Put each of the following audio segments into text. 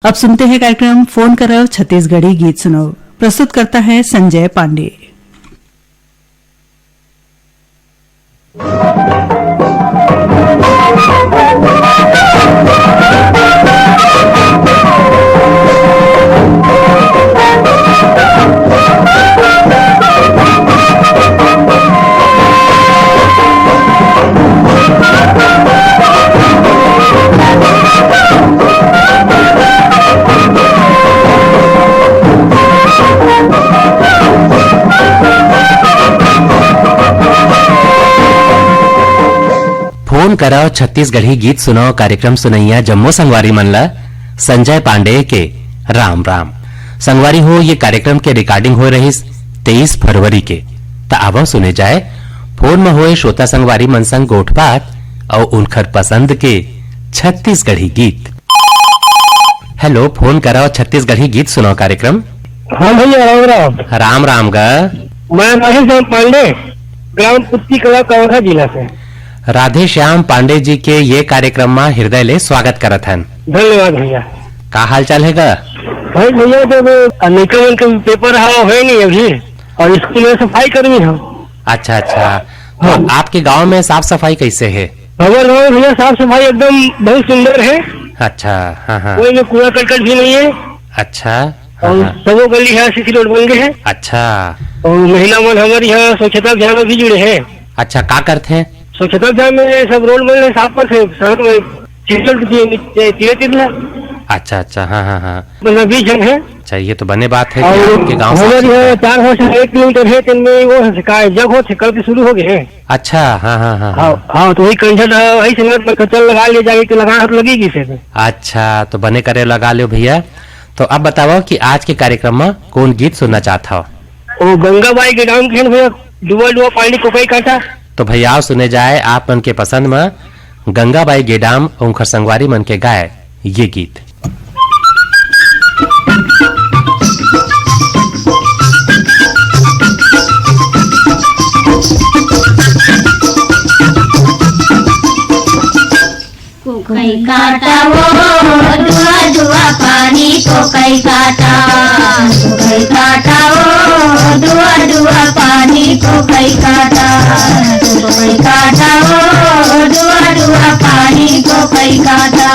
अब सुनते हैं कार्यक्रम फोन करो छत्तीसगढ़ी गीत सुनो। प्रस्तुत करता है संजय पांडे। फोन कराओ छत्तीसगढ़ी गीत सुनो कार्यक्रम सुनैया जम्मू संगवारी मनला संजय पांडे के राम राम। संगवारी हो ये कार्यक्रम के रिकॉर्डिंग हो रही 23 फरवरी के त आवो सुने जाए फोन में होए श्रोता संगवारी मन संग गोठबात और उनकर पसंद के छत्तीसगढ़ी गीत। हेलो, फोन कराओ छत्तीसगढ़ी गीत सुनो कार्यक्रम। हाँ भैया राम राम। राम राम गा। मैं राधे पांडे ग्राम पुत्ती कला कवर्धा जिला से। राधे श्याम पांडे जी के ये कार्यक्रम में हृदय ले स्वागत करत हन। धन्यवाद भैया। का हाल चाल है गा? भाई भैया जब निकल के पेपर है नहीं अभी, और स्कूल में सफाई कर्मी हो। अच्छा अच्छा। तो आपके गांव में साफ सफाई कैसे है? हमारे गाँव भैया साफ सफाई एकदम बहुत सुंदर है। अच्छा। हाँ हाँ। कोई में कूड़ा करकट भी नहीं है। अच्छा। और हाँ। सबो गली है सीसी रोड बन गए है। अच्छा। और महिला मन हमारे यहाँ स्वच्छता अभियान में भी जुड़े हैं। अच्छा, का करते हैं? स्वच्छता अभियान में सब रोड बन साफ पर से सड़क में अच्छा अच्छा। हाँ हाँ हाँ। बीच जन है। अच्छा, ये तो बने बात है कि और आपके गांव हमारे यहाँ 4 हो से 1 किलोमीटर है, तिनमें वो शिकायत जग हो कल के शुरू हो गए हैं। अच्छा। हाँ हाँ हाँ हाँ हाँ, तो वही कंजर वही संगत में कचल लगा ले जाएगी तो लगा लगेगी से। अच्छा, तो बने करे लगा लो भैया। तो अब बताओ कि आज के कार्यक्रम में कौन गीत सुनना चाहता हो? वो गंगाबाई के नाम के भैया डुबा डुबा पानी को कई काटा। तो भैया सुने जाए आप मन के पसंद में गंगाबाई गेडाम उनकर संगवारी मन के गाय ये गीत। कोकई काटा वो दुआ दुआ पानी कोकई काटा, कोकई काटा वो दुआ दुआ पानी कोकई काटा, कोकई काटा वो दुआ दुआ पानी कोकई काटा।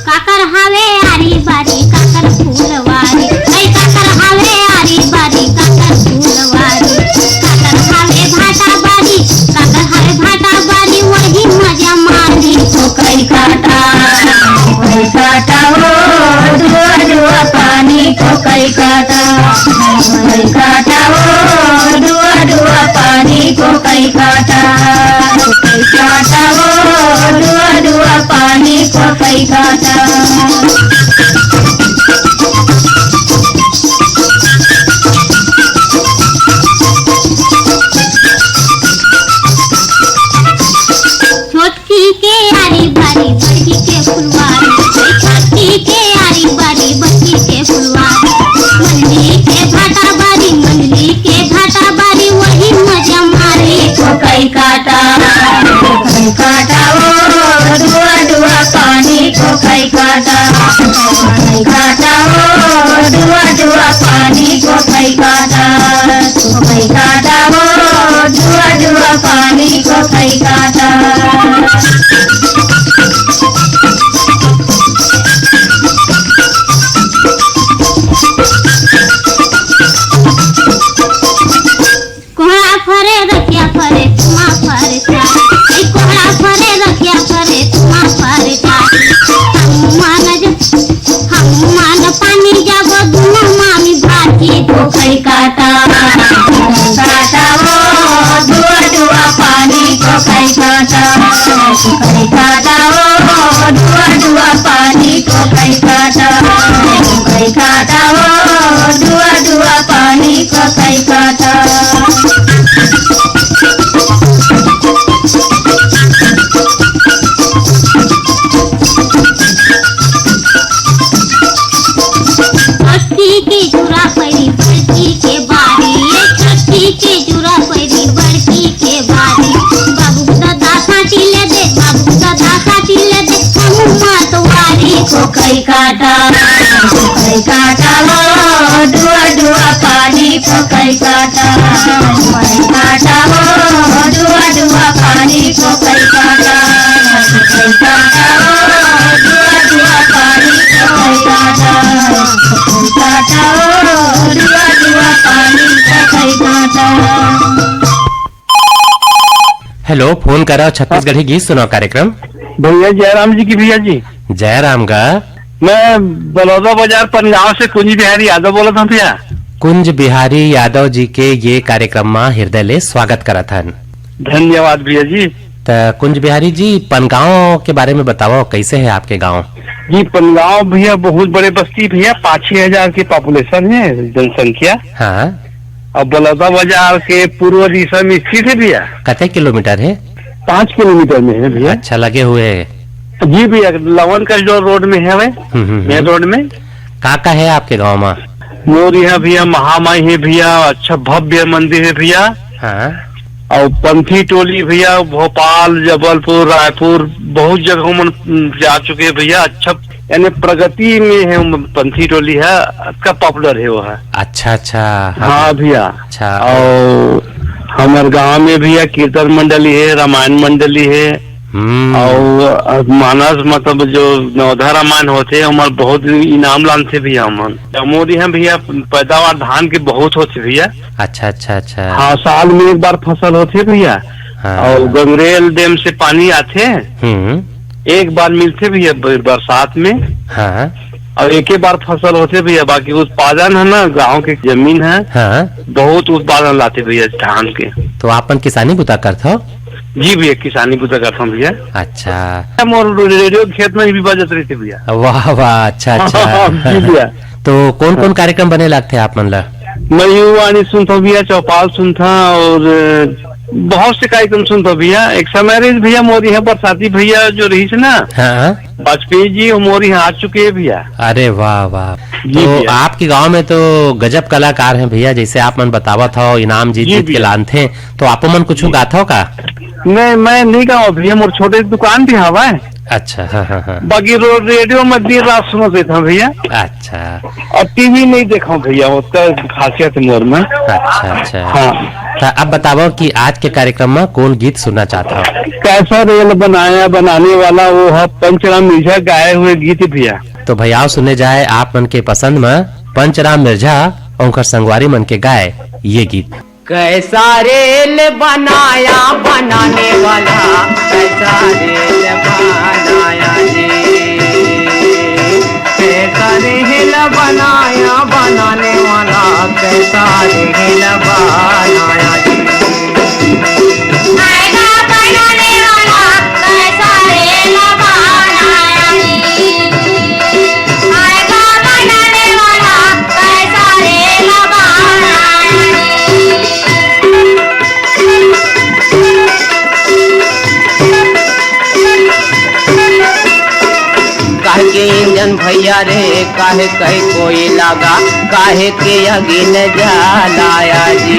काकर हावे आरी बारी काकर फूलवारी, ऐ काकर हावे आरी बारी काकर फूलवारी, काकर हावे भाटा बारी, काकर हावे भाटा बारी वही मजा मारी कोकई काटा, कोकई काटा वो दुआ दुआ पानी कोकई काटा, कोकई काटा वो दुआ दुआ पानी कोकई काटा, कोकई काटा वो दुआ दुआ पानी कोकई काटा। छोटकी के आरी बारी बड़की के फुलवारी, छोटकी के आरी बारी बड़की के फुलवारी, मंडली के भाटा बारी, मंडली के भाटा बारी वही मजा मारी कोकई काटा, कोकई काटा वो दुआ दुआ पानी कोकई काटा, कोकई काटा वो दुआ दुआ पानी कोकई काटा, कोकई काटा वो दुआ दुआ पानी कोकई काटा। कोहड़ा फरे रखिया फरे तुमा फरे चारी, कोहड़ा फरे रखिया फरे तुमा फरे चारी, हनुमान पानी जाबो दुनो मामी भाजी कोकई काटा, काटा वो दुआ दुआ पानी कोकई काटा, कोकई काटा वो दुआ दुआ पानी कोकई काटा, कोकई काटा वो दुआ दुआ पानी कोकई काटा। पोखई काटा हो डुआ डुआ पानी पोखई काटा पोखई काटा हो डुआ डुआ पानी पोखई काटा पोखई काटा हो डुआ डुआ पानी पोखई काटा पोखई काटा हो डुआ डुआ पानी पोखई काटा। हेलो, फोन करा छत्तीसगढ़ी गीत सुनाओ कार्यक्रम। भैया जयराम जी की भैया जी, जयराम का मैं बलौदा बाजार पंजाब से कुंज बिहारी यादव बोला था भैया। कुंज बिहारी यादव जी के ये कार्यक्रम में हृदय ले स्वागत करा था। धन्यवाद भैया जी। तो कुंज बिहारी जी, पनगांव के बारे में बताओ, कैसे है आपके गांव? जी पनगांव भैया बहुत बड़े बस्ती भैया, 5-6 हजार की पॉपुलेशन है जनसंख्या। हाँ, और बलौदा बाजार के पूर्व दिशा में स्थित है भैया। कितने किलोमीटर है? 5 किलोमीटर में है भैया। अच्छा, लगे हुए है। जी भैया, लवन का जो रोड में है मेन रोड में। का है आपके गांव में? मोर यहाँ भैया महामाई है भैया, अच्छा भव्य मंदिर है भैया। हाँ, और पंथी टोली भैया भोपाल, जबलपुर, रायपुर बहुत जगहों में जा चुके हैं भैया। अच्छा यानी प्रगति में है पंथी टोली है, अच्छा पॉपुलर है वो है। अच्छा अच्छा। हाँ भैया। अच्छा। और हमारे गांव में भैया कीर्तन मंडली है, रामायण मंडली है। और मानस मतलब जो नवधा रामायण होते हैं हमारे बहुत इनाम लानते भैया। हमारे यहाँ भैया पैदावार धान की बहुत होती भैया। अच्छा अच्छा अच्छा। हाँ, साल में एक बार फसल होती है भैया। हाँ। और गंगरेल डैम से पानी आते हैं, एक बार मिलते भैया बरसात में। हाँ। और एक ही बार फसल होते भैया, बाकी उत्पादन है ना, गांव की जमीन है। हाँ। बहुत उत्पादन लाते भैया धान के। तो आपन किसानी बुता करते हो? जी भैया, किसानी बुता करता हूँ भैया। अच्छा। मोर रेडियो खेत में भी बजत रही थी भैया। वाह वाह, अच्छा अच्छा। जी भैया। तो कौन कौन कार्यक्रम बने लगते हैं आप मन ला? मैं युवाणी सुनता हूँ भैया, चौपाल सुनता और बहुत से कार्यक्रम सुनता हूँ भैया। एक समय रही भैया मोरी है बरसाती भैया जो रही ना, हाँ। वाजपेयी जी मोरी यहाँ आ चुके हैं भैया। अरे वाह वाह। जी तो भैया। आपके गांव में तो गजब कलाकार हैं भैया, जैसे आप मन बतावा था इनाम जीत जी जीत के भैया। लान थे, तो आप मन कुछ गाथा हो का? नहीं, मैं नहीं गाँव भैया, मोर छोटे दुकान भी हवा है। अच्छा। हाँ हाँ हाँ। बाकी रेडियो में देर रात सुनते था भैया। अच्छा और टीवी नहीं देखा भैया, उसका खासियत मोर में। अच्छा अच्छा। हाँ। तो अब बताओ कि आज के कार्यक्रम में कौन गीत सुनना चाहता हो? कैसा रेल बनाने वाला वो है पंचराम मिर्जा गाए हुए गीत भैया। तो भैया सुनने जाए आप मन के पसंद में पंचराम मिर्जा और संगवारी मन के गाए ये गीत। कैसा रेल बनाया बनाने वाला, कैसा रेल बनाया जी, कैसा रेल बनाया बनाने वाला, कैसा रेल बनाया जी। आएगा बनाने वाला कैसा रेल बनाया जी, आएगा बनाने वाला कैसा रेल बनाया जी। काहे के इंजन भैया रे, काहे कहीं कोई लगा, काहे के अगिन जलाया जी।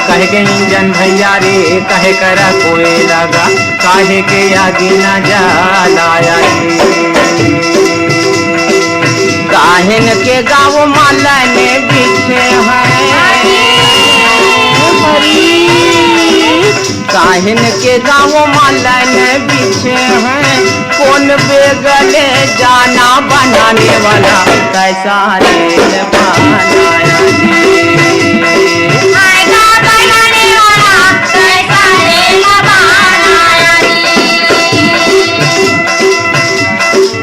काहे के इंजन भैया रे, काहे करा कोई लगा, काहे के अगिन जलाया जी। काहिन के गाँव माला ने बिछे हैं, काहिन के गाँव माला ने बिछे हैं, कौन बेगले जाना बनाने वाला, कैसा रेल बनाया जी। आएगा बनाने वाला कैसा रेल बनाया जी,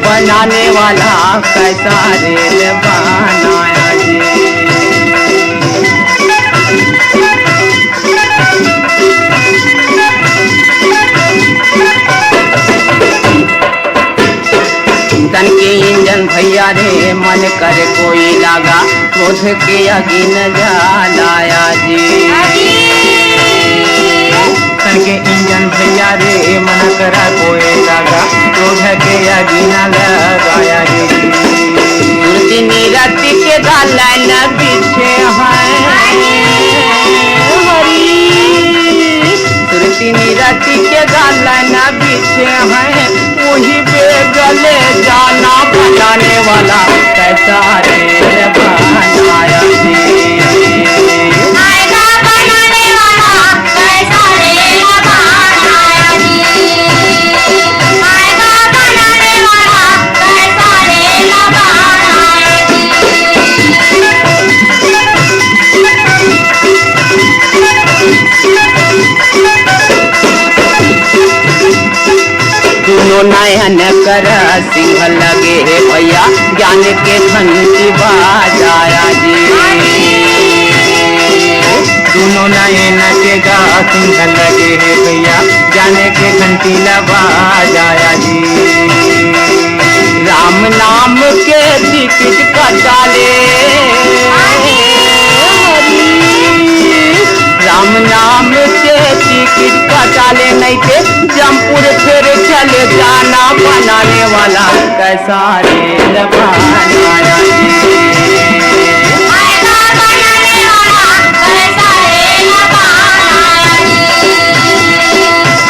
बनाने वाला कैसा रेल बनाया जी। तन के इंजन भैया रे, मन कर कोई लगा, क्रोध के अगिन जलाया जी। तन के इंजन भैया रे, मन कर कोई लगा, क्रोध के अगिन लगाया जी। तुलसी राति के गालन बिछे हैं, तुलसी राति के गालन बिछे हैं, वही बेगले जाना बना बनाने वाला कैसा रेल बनाया जी। आएगा बनाने वाला कैसा रेल बनाया जी। आएगा बनाने वाला कैसा रेल बनाया जी। दोनों नयन कर सिंह लगे भैया ज्ञान के घंटी बजाया जी। दोनों नयन के गा सिंह लगे भैया ज्ञान के घंटी बजाया जी। राम नाम के टिकट कटाले राम नाम के टिकट कटाले नहीं थे जमपुर फिर चले जाना बनाने वाला कैसा रेल बनाया जी। आएगा बनाने वाला कैसा रेल बनाया जी।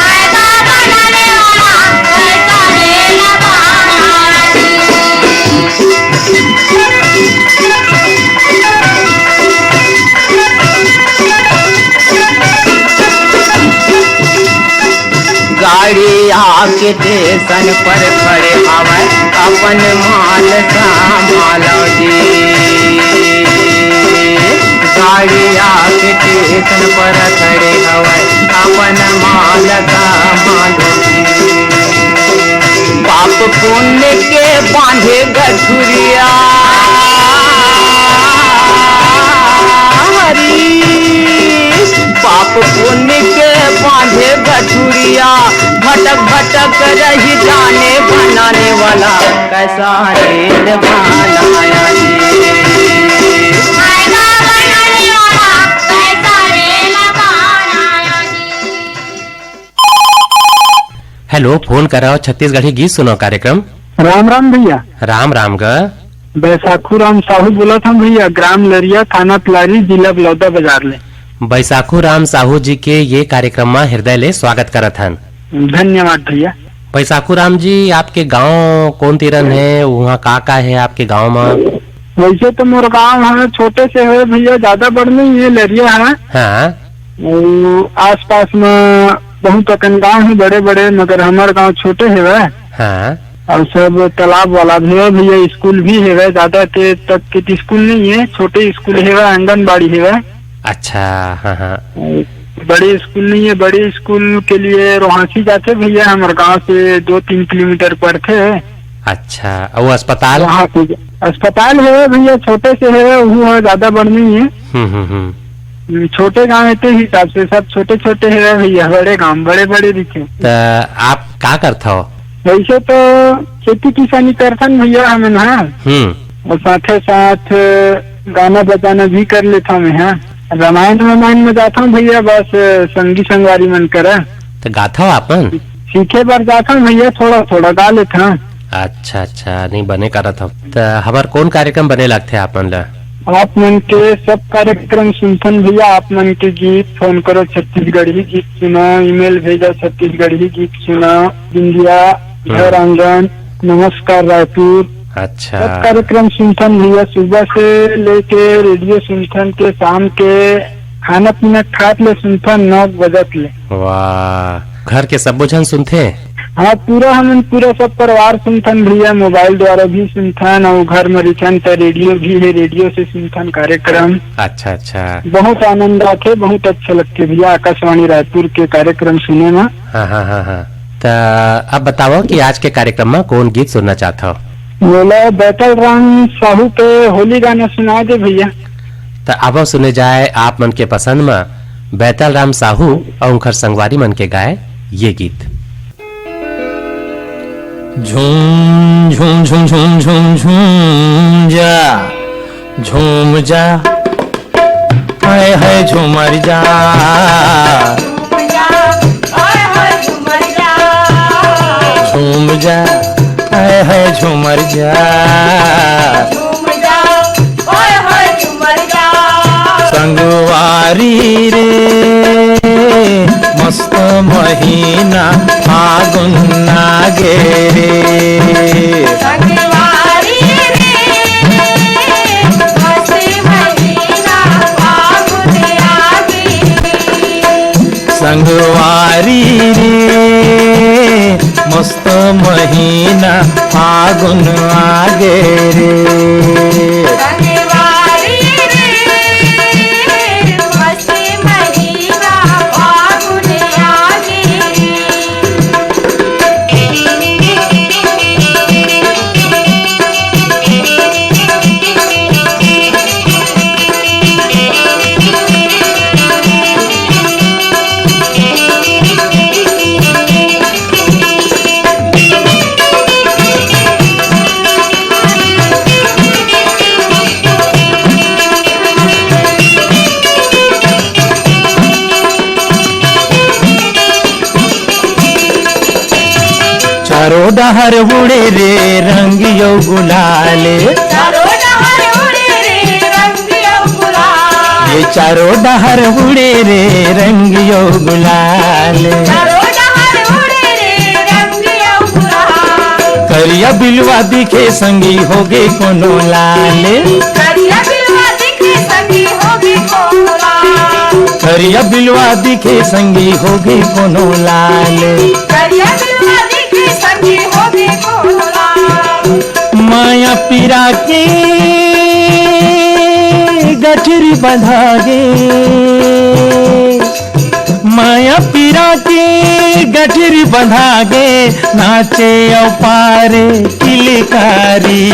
आएगा बनाने वाला कैसा रेल बनाया जी। गाड़ी आके स्टेशन पर खड़े हवा अपन माल संभालो जी। गाड़ी आके स्टेशन पर खड़े हवा अपन माल संभालो जी। पाप पुण्य के बांधे गठुरिया हरी पाप पुण्य के बांधे गठुरिया भटक भटक रही जाने बनाने वाला कैसा रेल बनाया जी। आएगा बनाने वाला कैसा रेल बनाया जी। हेलो, फोन कराओ छत्तीसगढ़ी गीत सुनो कार्यक्रम। राम राम भैया। राम राम ग। बैसाखू राम साहू बोला था भैया, ग्राम लरिया, थाना पिलारी, जिला बलौदा बाजार ले। बैसाखू राम साहू जी के ये कार्यक्रम में हृदय ले स्वागत करत हन। धन्यवाद भैया। बैसाखू राम जी, आपके गांव कौन तीरन है, वहाँ का है आपके गांव में? वैसे तो मोर गाँव है छोटे से है भैया, ज्यादा बड़ नहीं है, लरिया है। हाँ, आस पास में बहुत अकन गाँव है बड़े बड़े, मगर हमारे गाँव छोटे है वह। हाँ, और सब तालाब वाला भी है भैया, स्कूल भी है वह, ज्यादा के तक के स्कूल नहीं है, छोटे स्कूल है वह, आंगनबाड़ी है वह। अच्छा, हाँ हाँ, बड़े स्कूल नहीं है। बड़े स्कूल के लिए रोहासी जाते भैया, हमारे गांव से 2-3 किलोमीटर पर थे। अच्छा, और अस्पताल? वहाँ पे अस्पताल है भैया, छोटे से है, वो है, ज्यादा बड़ नहीं है। छोटे गांव है, हिसाब से सब छोटे छोटे है भैया, बड़े गांव बड़े बड़े दिखे। तो आप का करते हो? वैसे तो खेती किसानी करथन भैया हम, हाँ, और साथे साथ गाना बजाना भी कर लेता मैं। हाँ, रामायण में जाता हूँ भैया, बस संगी संगवारी मन करा। तो गाथा हो आपन? सीखे बार जाता हूँ भैया, थोड़ा थोड़ा गा लेता हूँ। अच्छा अच्छा, नहीं बने करत हो। तो हमार कौन कार्यक्रम बने लगते आपन ला? आप मन के सब कार्यक्रम सुनथन भैया, आप मन के गीत फोन करो छत्तीसगढ़ी गीत सुना, ईमेल भेजा छत्तीसगढ़ी गीत सुना, इंडिया, घर आंगन, नमस्कार रायपुर, अच्छा, सब कार्यक्रम सुनथन भैया, सुबह से लेके रेडियो सुनथन के शाम के खाना पीना खात ले सुनथन 9 बजत ले। वाह, घर के सब जन सुनते? हाँ, पूरा सब परिवार सुनथन भैया, मोबाइल द्वारा भी सुनथन, और घर में रिचन तो रेडियो भी है, रेडियो से सुनथन कार्यक्रम। अच्छा अच्छा, बहुत आनंद आते, बहुत अच्छा लगते भैया आकाशवाणी रायपुर के कार्यक्रम सुने में। हाँ हाँ हाँ हाँ। तो अब बताओ कि आज के कार्यक्रम में कौन गीत सुनना चाहता हो? बोला बैतल राम साहू के होली गाना सुना दे भैया। तो अब सुने जाए आप मन के पसंद में बैतल राम साहू और उनकर संगवारी मन के गाए ये गीत। झूम झूम झूम झूम झूम झूम जा, हाय हाय झूमर जा, झूम जा, हाय हाय झूमर जा, संगवारी रे मस्त महीना फागुन नागे रे, संगवारी संगवारी रे मस्त महीना फागुन आगे रे संगवारी रे मस्त महीना फागुन आगे चारों डहर उड़े रे रंगियो गुलाले चारों डहर उड़े रे रंगियो गुलाल ये चारों डहर उड़े रे रंगियो गुलाले चारों डहर उड़े रे रंगियो गुलाल करिया बिलवा दिखे संगी होगे कोनो लाले करिया बिलवा दिखे संगी होगी कोला करिया बिलवा दिखे संगी होगे कोनो लाले करिया बिलवा दिखे संगी होगी कोला माया पीरा के गठरी बंधागे माया पीरा के गठरी बंधागे नाचे अपारे किलकारी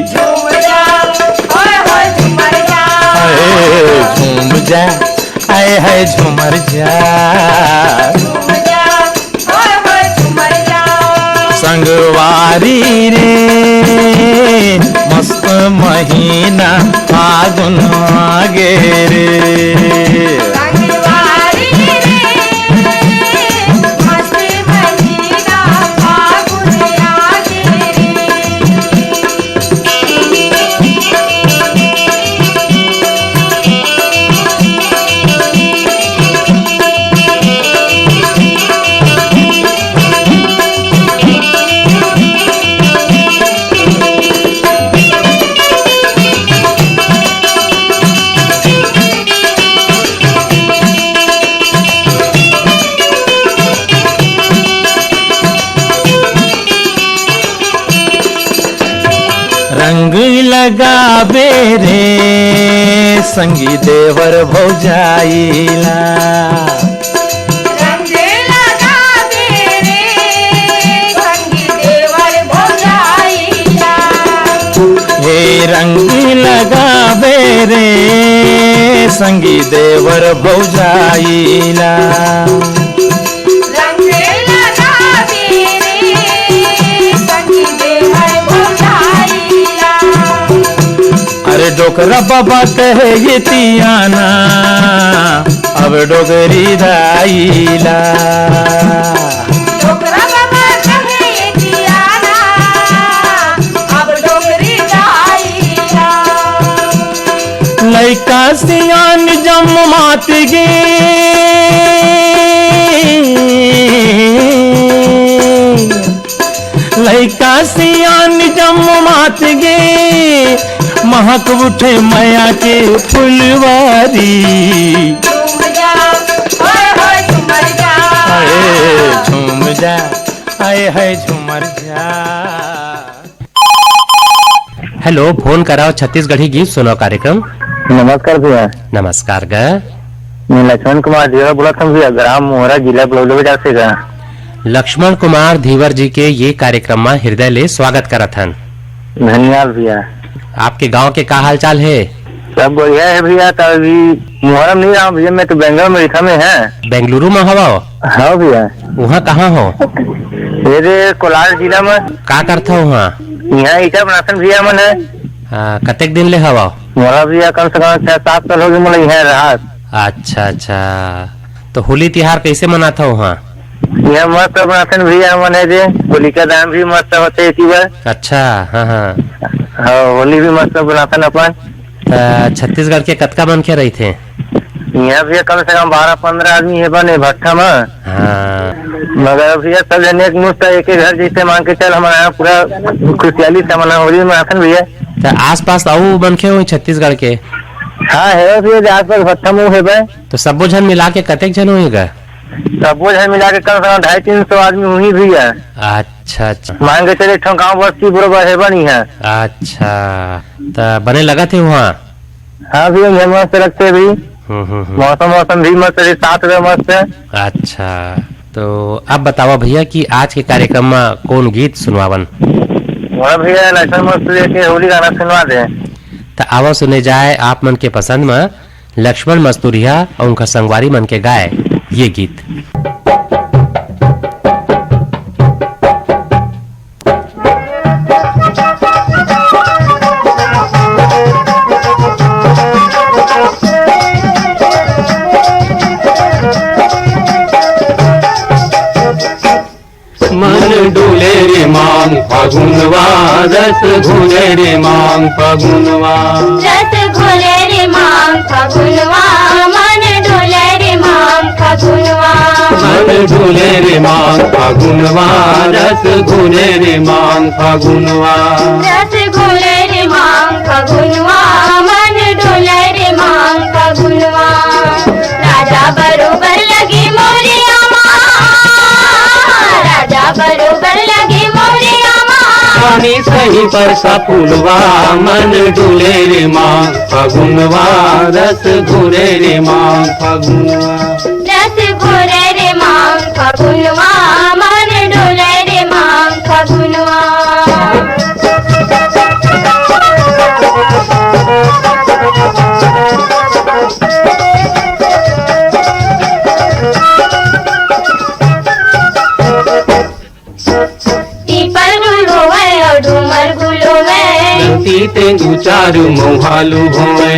झूम जा ओए होए झूमर जा झूम जा आए है झूमर जा झूम जा ओए होए झूमर जा संगवारी रे मस्त महीना फागुन आगे रे संगवारी रे मस्त महीना फागुन आगे रंग लगावे रे संगी देवर भौजाइला रंग लगावे रे संगी देवर भौजाइला हे रंग लगावे रे संगी देवर भौजाइला रंग लगावे रे संगी देवर भौजाइला अरे डोकरा बाबा कहे ये तियाना अब डोगरी दाइला डोकरा बाबा कहे ये जियाना अब डोगरी गाइला लैका सियान जम मात गे लैका सियान जम मात गे महक उठे माया के फुलवारी झूम जा ओए होए झूमर जा आए झूम जा आए है झूमर जा। हेलो, फोन कराओ छत्तीसगढ़ी गीत सुनो कार्यक्रम। नमस्कार भैया, नमस्कार ग मैं लक्ष्मण कुमार धीवर बोला था भैया, ग्राम मोहरा, जिला बलौदाबाजार से गा। लक्ष्मण कुमार धीवर जी के ये कार्यक्रम में हृदय ले स्वागत करत हन। धन्यवाद भैया। आपके गांव के का हाल चाल है? सब बढ़िया है भैया। तो अभी मुहर्रम नहीं रहा भैया, मैं तो बेंगलोर में रिखा में है। बेंगलुरु में हवा? हाँ भैया। वहाँ कहाँ हो? मेरे कोलार जिला में। का करता हो वहाँ? यहाँ ईटा बनासन भैया मन है। कतेक दिन ले हवा? मोरा भैया कम से कम 6-7 साल हो गए मुझे यहाँ रहा। अच्छा अच्छा, तो होली त्योहार कैसे मनाता हो वहाँ? यहाँ मस्त बनासन भैया मन है जे, होलिका दहन भी मस्त होते है इसी बार। अच्छा, हाँ हाँ। हाँ, होली भी मस्त बनासन अपन। छत्तीसगढ़ के कतका मन के रही थे? यहाँ भैया कम से कम 12-15 आदमी है बने भट्ठा में। हाँ। मगर भैया सब जने एक मुश्त एक घर जैसे मान के चल, हमारे यहाँ पूरा खुशहाली से मना होली में आसन भैया। तो आस पास आओ बनखे हुए छत्तीसगढ़ के? हाँ है भैया, आस पास भट्ठा में है भाई। तो सबो जन मिला के कतेक जन होएगा? सब बोझ है मिला के कम से कम 250-300 आदमी हुई भी है। अच्छा अच्छा मान के चले गाँव बस्ती बरोबर है बनी है। अच्छा, तो बने लगा थे वहाँ? हाँ भी हम मस्त रखते भी। मौसम भी मस्त है, 7 बजे मस्त है। अच्छा, तो अब बताओ भैया कि आज के कार्यक्रम में कौन गीत सुनवावन? भैया लक्षण मस्त लेके होली गाना सुनवा दे। तो आवा सुने जाए आप मन के पसंद में लक्ष्मण मस्तूरिया और उनका संगवारी मन के गाए ये गीत। मन डोले रे मांग फागुनवा, रस घोले रे मांग फागुनवा। रस घोले रे मांग फागुनवा, मन डोले रे मांग फागुनवा। मन डोले रे मांग फागुनवा, रस घोले रे मांग फागुनवा। रस घोले रे मांग फागुनवा, मन डोले रे मांग फागुनवा। राजा बरोबर लगे मोरिया राजा बरोबर लगे मोरिया पानी सही पर सा फूलवा, मन डोले रे मांग फागुनवा, रस घोले रे मांग फागुनवा। रस घोले रे मांग फागुनवा, मन डोले रे मांग फागुनवा। तेंदु चारु मोहालू भोए।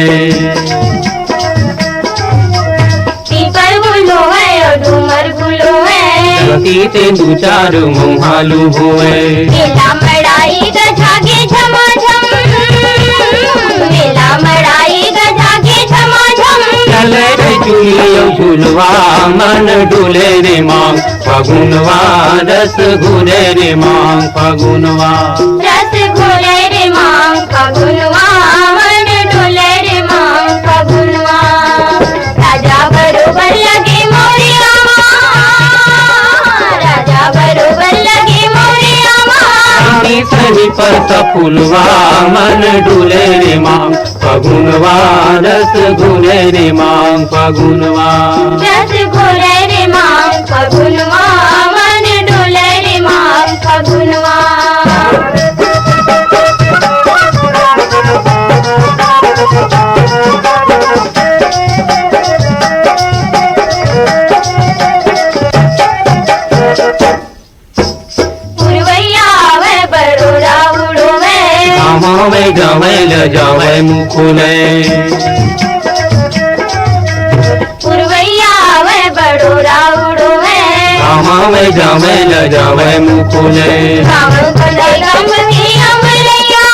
पीपल गुलो है और डूमर गुलो है। तेंदु चारु मोहालू भोए। मेला मड़ाई गजागे झमाझम, मेला मड़ाई गजागे झमाझम। चले रे चुलियो झुलवा, मन डोले रे मांग फागुनवा, रस घोले रे मांग फागुनवा। रस घोले रे मांग फागुनवा, मन डोले रे मांग फागुनवा। राजा बरोबर लगे मोरिया राजा बरोबर लगे मोरिया पानी सही पर सा फूलवा, मन डोले रे मांग फागुनवा, रस घोले रे मांग फागुनवा। रस घोले रे मांग फागुनवा, मन डोले रे मांग फागुनवा। गावे गावे ल जावे मुकुले। पुरवैया वे बड़ोरा उड़ोवे। गावे गावे ल जावे मुकुले। गाँव गुंजे गम की अमरैया,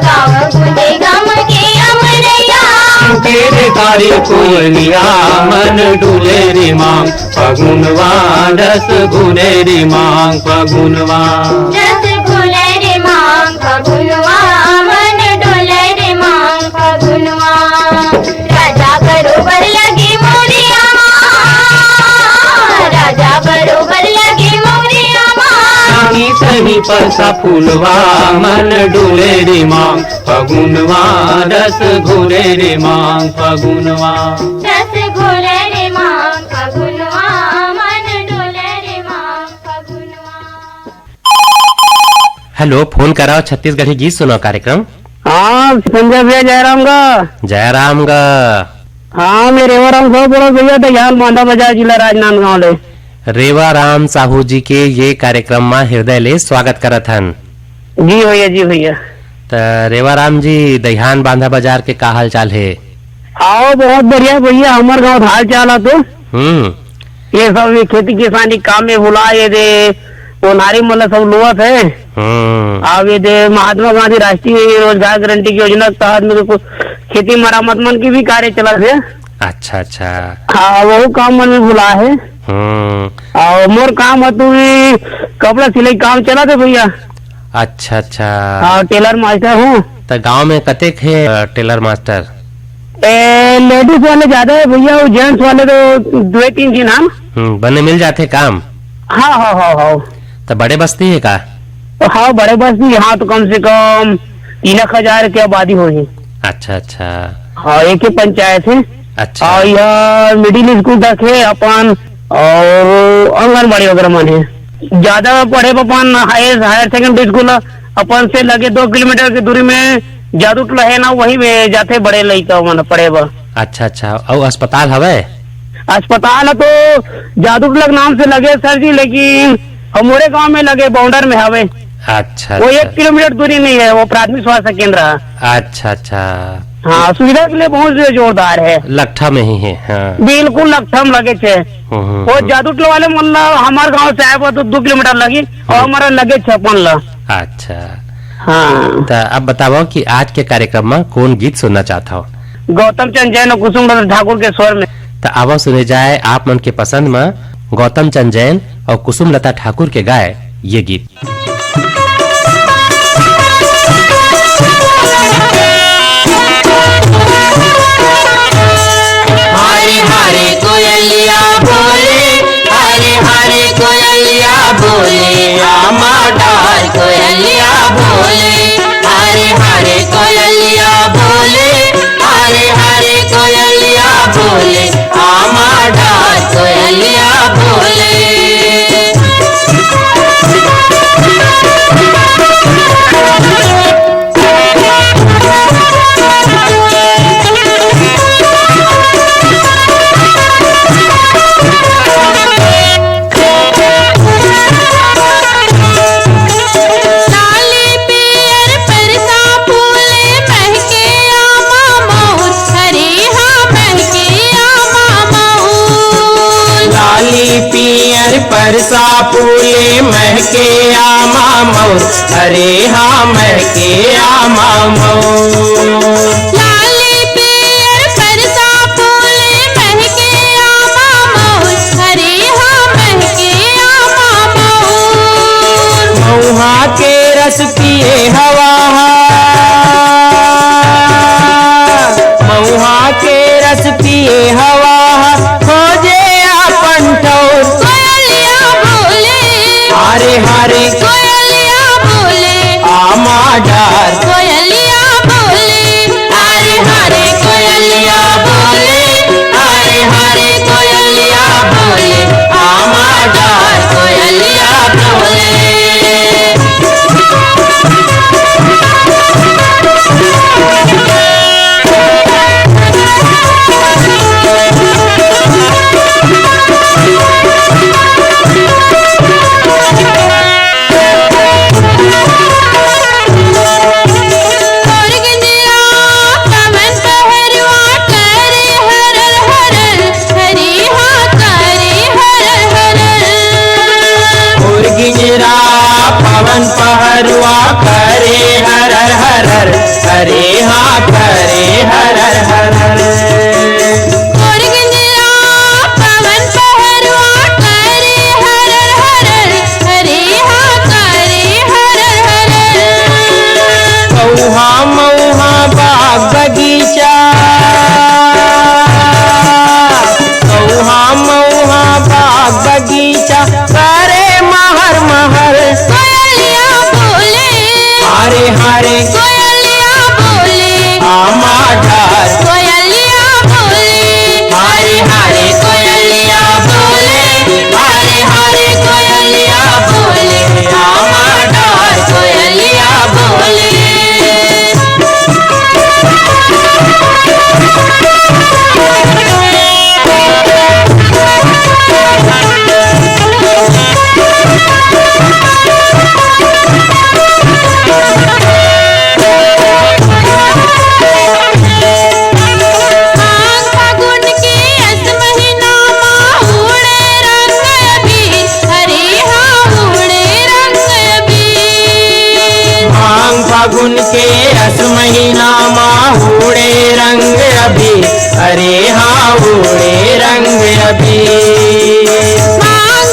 गाँव गुंजे गम की अमरैया। तेरे कारी कोयलिया, मन डोले रे मांग फागुनवा, रस घोले रे मांग फागुनवा। रस घोले रे मांग फागुनवा, मन डोले रे मांग फागुनवा। राजा बरोबर लगे मोरिया राजा बरोबर लगे मोरिया। पानी सही पर सा फूलवा, मन डोले रे मांग फागुनवा, रस घोले रे मांग फागुनवा। रस घोले रे मांग फागुनवा, मन डोले रे मांग फागुनवा। हेलो, फोन कराओ छत्तीसगढ़ी गीत सुनो कार्यक्रम। हाँ संजय भैया जयराम का। जयराम गा। हाँ मैं रेवाराम साहब बोलो भैया, तो यहाँ बांधा बाजार जिला राजनांदगांव ले। रेवा राम साहू जी के ये कार्यक्रम में हृदय ले स्वागत करत हन। जी भैया जी भैया। तो रेवा राम जी, दहियान बांधा बाजार के का हाल चाल है? आओ बहुत बढ़िया भैया, हमारे गाँव हाल चाल है तो ये सब खेती किसानी काम में बुलाए दे, वो नारी मतलब सब लोअत है। अब ये दे महात्मा गांधी राष्ट्रीय रोजगार गारंटी की योजना के तहत में कुछ खेती मरामत मन की भी कार्य चला है। अच्छा अच्छा। हाँ वो काम मन में बुला है। और मोर काम है तू कपड़ा सिलाई काम चला थे भैया। अच्छा अच्छा। हाँ टेलर मास्टर हूँ। तो गांव में कतेक है टेलर मास्टर? लेडीज वाले ज्यादा है भैया, वो जेंट्स वाले तो 2-3 दिन हम। बने मिल जाते काम। हाँ हाँ हाँ हाँ। तो बड़े बस्ती है का? हाँ बड़े बस भी यहाँ तो कम से कम 3,000 की आबादी होगी। अच्छा अच्छा। हाँ एक ही पंचायत है। अच्छा। और यह मिडिल स्कूल तक है अपन, और आंगनबाड़ी वगैरह मन है। ज्यादा पढ़े अपन हायर सेकेंडरी स्कूल अपन से लगे 2 किलोमीटर की दूरी में जादूटला है ना, वही में जाते बड़े लड़का मन पढ़े बा। अच्छा अच्छा। और अस्पताल हवे? अस्पताल तो जादूटला नाम से लगे सर जी, लेकिन हमारे गांव में लगे बाउंडर में हवे। अच्छा। वो अच्छा। 1 किलोमीटर दूरी नहीं है, वो प्राथमिक स्वास्थ्य केंद्र है। अच्छा अच्छा। हाँ सुविधा के लिए बहुत जोरदार है। लट्ठा में ही है। हाँ। बिल्कुल लक्षम लगे छे। वो जादूटला वाले मन हमारे गांव से आए तो 2 किलोमीटर लगी, और हमारा लगे 56 अच्छा। हाँ। तो अब बताओ कि आज के कार्यक्रम में कौन गीत सुनना चाहता हो? गौतम चंद जैन और कुसुम लता ठाकुर के स्वर में। तो अब सुने जाए आप मन के पसंद में गौतम चंद जैन और कुसुम लता ठाकुर के गाए ये गीत। हरे हरे कोयलिया बोले, हरे हरे कोयलिया बोले, आमा डार कोयलिया बोले, हरे हरे कोयलिया बोले, हरे हरे कोयलिया बोले, आमा डार कोयलिया बोले। परसा फूले महके आमा मोर, हरे हाँ महके आमा मोर। लाली पियर परसा फूले महके आमा मोर, हरे हाँ महके आमा मोर। महुआ के रस पिए हवा, महुआ के रस पिए हवा, खोजे अपन ठौर। हरे हरे कोयलिया बोले, आमा डार कोयलिया बोले, हरे हरे कोयलिया बोले, हरे हरे कोयलिया बोले, आमा डार कोयलिया बोले। पवन पहरुआ करे हरर हरर, हरे हाँ करे हरर हरर। पवन पहरुआ करे हरर हरर, हरे हाँ करे हरर हरर। मऊहा मऊहा बाग बगीचा, मऊहा मऊहा बाग बगीचा करे महर महर। हरे हरे कोयलिया बोले, आमा डार कोयलिया बोले, हरे हरे कोयलिया बोले, हरे हरे कोयलिया बोले, आमा डार कोयलिया बोले। फागुन के अस महीना माहूड़े रंग अभी, अरे हाँ उड़े रंग अभी।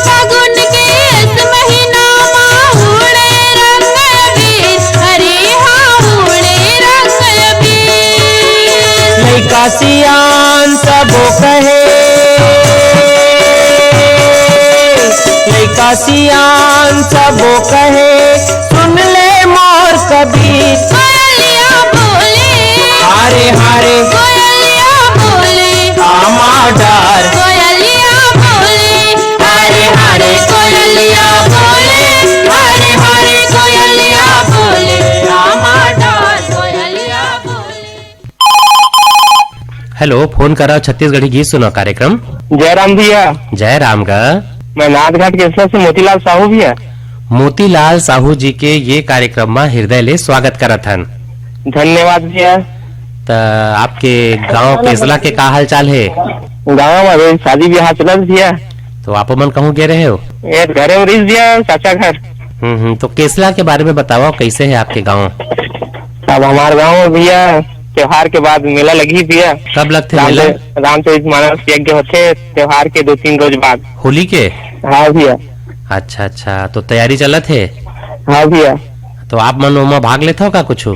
फागुन के अस महीना माहूड़े रंग अभी, अरे हाँ उड़े रंग अभी। लइका लइका सियान सबो कहे, लइका सियान सबो कहे, सुन ले मोर कबीर। कोयलिया बोले, हारे हारे कोयलिया बोले, आमा डार, कोयलिया बोले, हरे हरे कोयलिया बोले, हरे हरे कोयलिया बोले, रामा डार कोयलिया बोले। हेलो, फोन करा छत्तीसगढ़ी गीत सुनो कार्यक्रम। जयराम भैया, जय राम का। मैं नाथघाट केसला से मोतीलाल साहू भैया। मोतीलाल साहू जी के ये कार्यक्रम में हृदय ले स्वागत करत हन। धन्यवाद भैया। त आपके गांव केसला के का हाल चाल है? गाँव में अभी शादी ब्याह चलत भैया। तो आप मन कहूँ गे रहे हो? ये घरे में रिस दिया चाचा घर। तो केसला के बारे में बताओ, कैसे है आपके गांव? अब हमारे गाँव में भैया त्योहार के बाद मेला लगी भैया। कब लगते मेला? रामचरित मानस यज्ञ होते त्योहार के 2-3 रोज बाद। होली के? हाँ भैया। अच्छा अच्छा, तो तैयारी चलत है? हाँ भैया। तो आप मन ओमा भाग लेते हो का कुछ?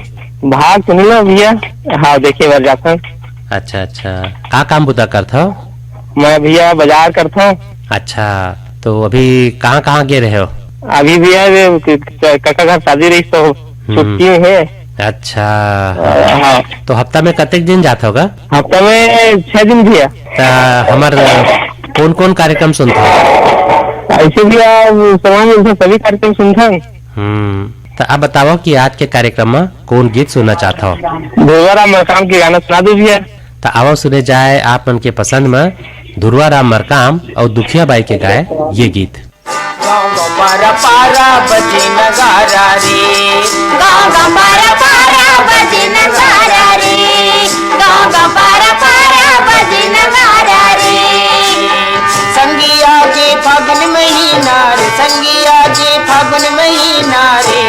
भाग सुन लो भैया। हाँ देखे बार जाता हूँ। अच्छा अच्छा, का काम बुता करता हो? मैं भैया बाजार करता हूँ। अच्छा, तो अभी कहाँ कहाँ गए रहे हो? अभी भैया काका घर शादी रही तो छुट्टी में है। अच्छा, हाँ। तो हफ्ता में कतेक दिन जाता होगा? हफ्ता में 6 दिन भैया। हमार कौन कौन कार्यक्रम सुनता हो? ऐसे भी समाज में सभी कार्यक्रम सुनता हूँ। तो आप बताओ कि आज के कार्यक्रम में कौन गीत सुनना चाहता हो? धुरवाराम मरकाम के गाना सुना दो भैया। तो आओ सुने जाए आप मन के पसंद में धुरवाराम मरकाम और दुखिया बाई के गाए ये गीत। गाँव पारा पारा बजे नगारा रे, गाँव का पारा पारा बजे नगारा रे, गाँव का पारा पारा बजे नगारा रे। संगिया के फागुन महीना रे, संगिया के फागुन महीना रे।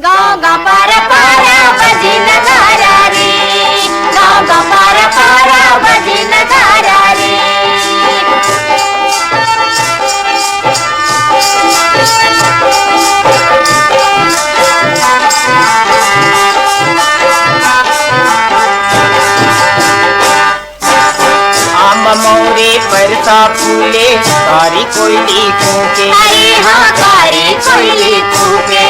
गाँव का पारा पारा बजे नगारा रे, गाँव का पारा पारा बजे नगारा रे। आम मोरे परसा फूले, कारी कोयली कूके। अरे हाँ कारी कोयली कूके।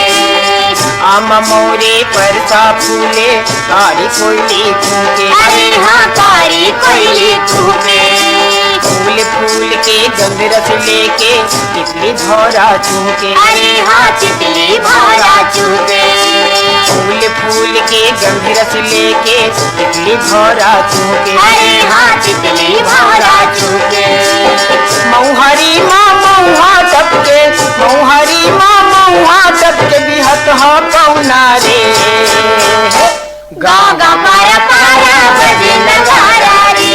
आम मोरे परसा फूले, कारी कोयली कूके। अरे हाँ कारी कोयली कूके। फूल फूल के गंध रस लेके तितली भौरा चूके। अरे हाँ तितली भौरा चूके। फूल फूल के गंध रस लेके तितली भौरा चूके। अरे हाँ तितली भौरा चूके। मऊहरी माँ मऊहा टपके, मऊहरी माँ मऊहा टपके बिहत हा पौना रे। गाँव का पारा पारा बजे नगारा रे,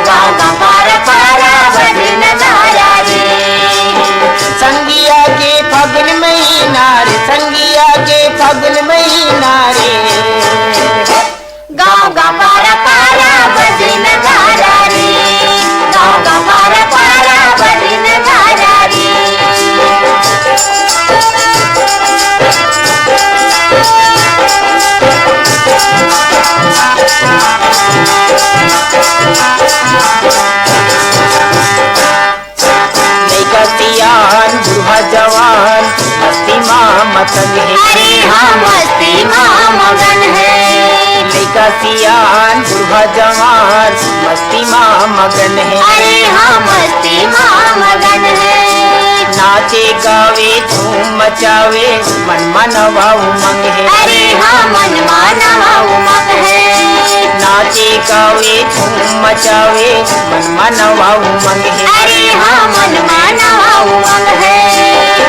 गाँव का पारा पारा बजे नगारा रे। संगिया के फागुन महीना रे, संगिया के फागुन महीना रे। गाँव का पारा पारा बजे नगारा रे, गाँव का पारा पारा बजे नगारा रे। लइका सियान बूढ़ा जवान मस्ती माँ मतंग है। अरे हाँ मस्ती माँ मगन है। लइका सियान बूढ़ा जवान मस्ती माँ मगन है। अरे हाँ मस्ती माँ मगन है। नाचे गावे धूम मचावे मन मनवा उमंग है। अरे हाँ मन मानवा उमंग है। नाचे गावे धूम मचावे मन मनवा उमंग है। अरे हाँ मन मानवा उमंग है।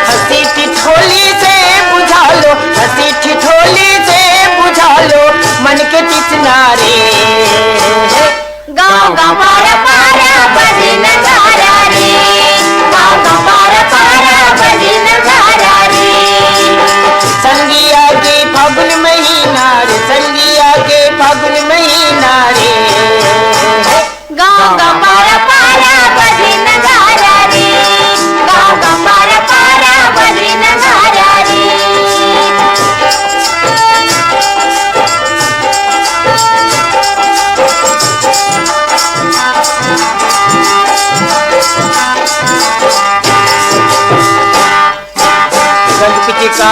हंसी ठिठोली से बुझा लो, हंसी ठिठोली से बुझा लो मन के चितनारे। गाँव का पारा पारा बजे नगारा रे, गाँव का पारा पारा बजे नगारा रे। संगिया के फागुन महीना रे, संगिया के फागुन महीना रे। गाँव का पारा पारा बजे नगारा रे, गाँव का पारा पारा बजे नगारा रे।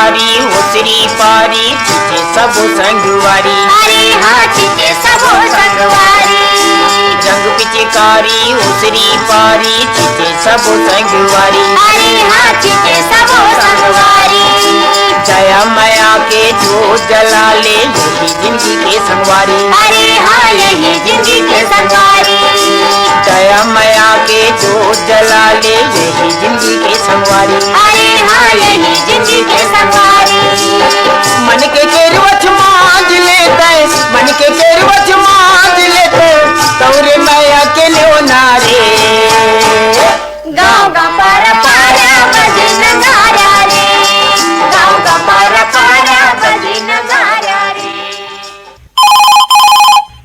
पिचकारी उतरी पारी चिचे सबो संगवारी अरे हाँ चिचे सबो संगवारी रंग पिचकारी उतरी पारी चिचे सबो संगवारी अरे हाँ चिचे सबो संगवारी दया माया के जोत जला ले यही जिंदगी के संगवारी अरे हाँ यही जिंदगी के संगवारी दया माया के जोत जला ले यही जिंदगी के संगवारी अरे हाँ यही जिंदगी के संगवारी मन के केरवच मांझ लेते मन के केरवच मांझ लेते तौरे माया के लो नारे गाँव का पारा पारा बजे नगारा रे गाँव का पारा पारा बजे नगारा रे।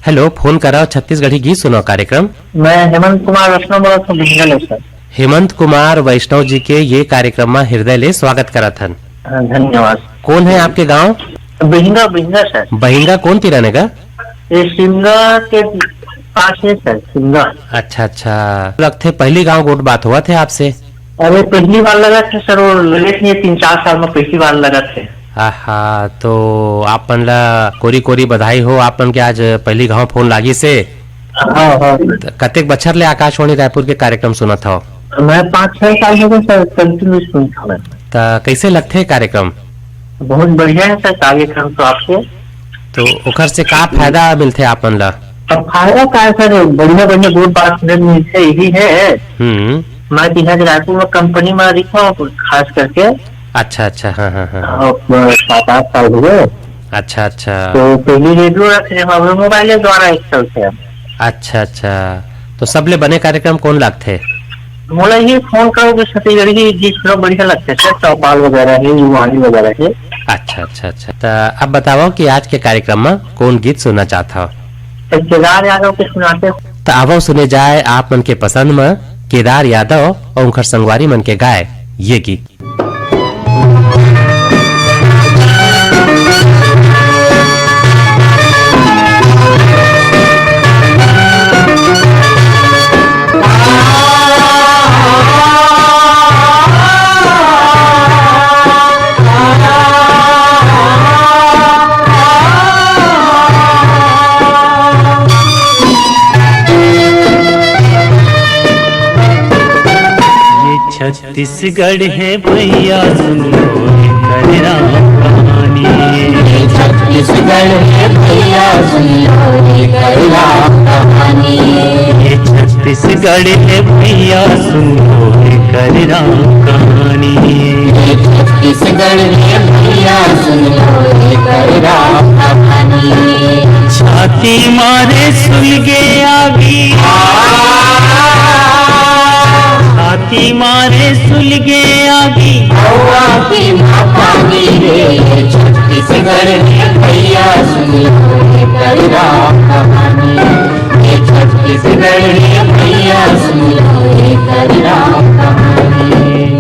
हेलो, फोन कराओ छत्तीसगढ़ी गीत सुनो कार्यक्रम। मैं हेमंत कुमार वैष्णव बोला था बिहंगा सर। हेमंत कुमार वैष्णव जी के ये कार्यक्रम में हृदय ले स्वागत करत हन। धन्यवाद। कौन है आपके गांव? बिहंगा बिहंगा सर। बहिंगा कौन तिराने का? ये सिंगा के पास है सर, सिंगा। अच्छा अच्छा, लगते पहली गांव गोट बात हुआ थे आपसे। अरे पहली बार लगा था सर, वो लेट नहीं 3-4 साल में पहली बार लगा थे। आहा, तो आपन ला कोरी कोरी बधाई हो, आपन के आज पहली गांव फोन लागी से। हाँ। कतेक बछर ले आकाशवाणी रायपुर के कार्यक्रम सुना था? मैं 5-6 साल हो गए सर, कंटिन्यू सुनता मैं। कैसे लगते कार्यक्रम? बहुत बढ़िया है सर कार्यक्रम तो आपके। तो ओकर से का फायदा मिलते आपन ला? अब फायदा क्या है सर, बढ़िया बढ़िया गुड बात मिलते यही है। मैं यहाँ रायपुर में कंपनी में दिखा हूँ खास करके। अच्छा अच्छा, हाँ हाँ हाँ। 7-8 साल हो गए। अच्छा अच्छा, तो पहली रेडियो रखे हमारे मोबाइल द्वारा एक चलते। अच्छा अच्छा, तो सबले बने कार्यक्रम कौन लगते? मोला ये फोन करो छत्तीसगढ़ की गीत सुनो बढ़िया लगते हैं, चौपाल वगैरह है, युवानी वगैरह है। अच्छा अच्छा अच्छा, तो अब बताओ कि आज के कार्यक्रम में कौन गीत सुनना चाहता हो? तो केदार यादव के सुनाते। तो आवो सुने जाए आप मन के पसंद में केदार यादव और उनकर संगवारी मन के गाय ये गीत। छत्तीसगढ़ है भैया सुन लो कर राम कहानी। छत्तीसगढ़ है भैया सुन लो कर राम कहानी। ये छत्तीसगढ़ है भैया सुन लो कर राम कहानी। छत्तीसगढ़ है भैया सुन लो कर राम कहानी। छाती मारे सुलगे आगी, छाती मारे सुलगे आगी, की मापानी रे। छत्तीसगढ़ है भैया सुन लो कर राम कहानी। ये छत्तीसगढ़ है भैया सुन लो कर राम कहानी।